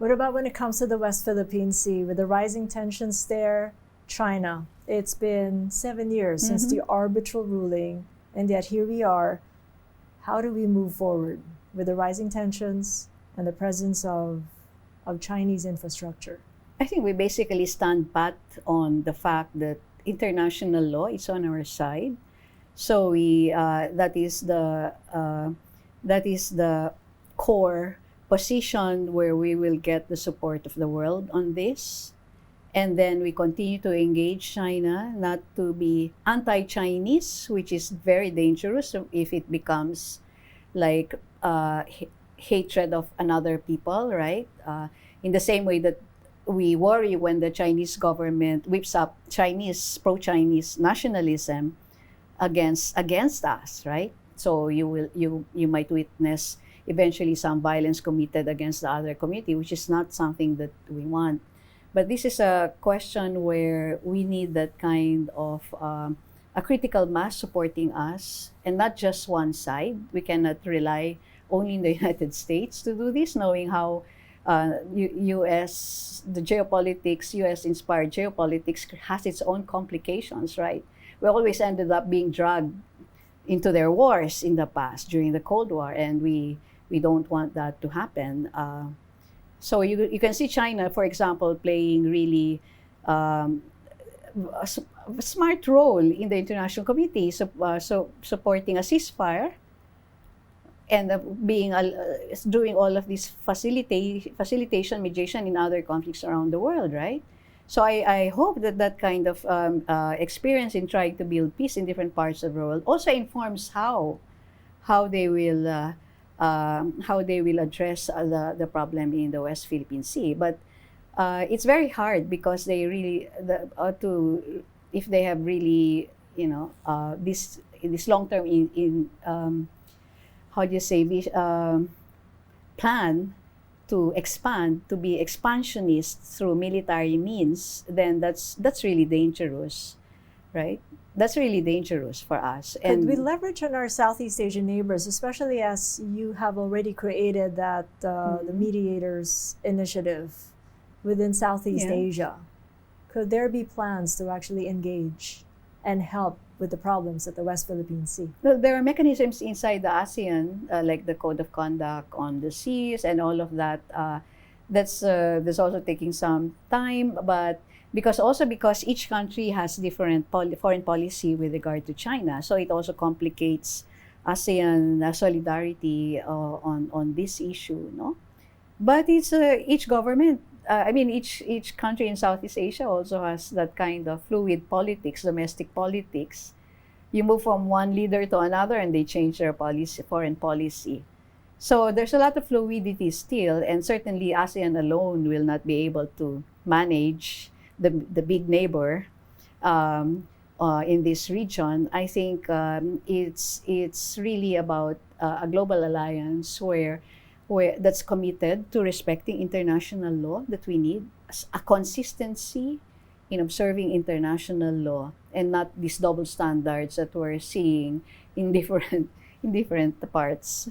What about when it comes to the West Philippine Sea, with the rising tensions there? China, it's been 7 years since the arbitral ruling, and yet here we are. How do we move forward with the rising tensions and the presence of Chinese infrastructure? I think we basically stand pat on the fact that international law is on our side. So that is the core position where we will get the support of the world on this. And then we continue to engage China, not to be anti-Chinese, which is very dangerous if it becomes like hatred of another people, right? In the same way that we worry when the Chinese government whips up pro-Chinese nationalism against us, right? So you might witness eventually some violence committed against the other community, which is not something that we want. But this is a question where we need that kind of a critical mass supporting us, and not just one side. We cannot rely only in the United States to do this, knowing how U.S. U.S.-inspired geopolitics has its own complications, right? We always ended up being dragged into their wars in the past during the Cold War, and we don't want that to happen. So you can see China, for example, playing really a smart role in the international community, so supporting a ceasefire and doing all of this facilitation, mediation in other conflicts around the world, right? So I hope that kind of experience in trying to build peace in different parts of the world also informs how they will address the problem in the West Philippine Sea. But it's very hard because they really if they have really this long-term plan to expand, to be expansionist through military means, then that's really dangerous, right? That's really dangerous for us. Could we leverage on our Southeast Asian neighbors, especially as you have already created that the mediators initiative within Southeast Asia? Could there be plans to actually engage and help with the problems at the West Philippine Sea? Well, there are mechanisms inside the ASEAN, like the Code of Conduct on the Seas and all of that. That's also taking some time, but because each country has different foreign policy with regard to China, so it also complicates ASEAN solidarity on this issue, no? But it's each government. Each country in Southeast Asia also has that kind of fluid politics, domestic politics. You move from one leader to another, and they change their foreign policy. So there's a lot of fluidity still, and certainly ASEAN alone will not be able to manage the big neighbor in this region. I think it's really about a global alliance where that's committed to respecting international law, that we need a consistency in observing international law, and not these double standards that we're seeing in different parts.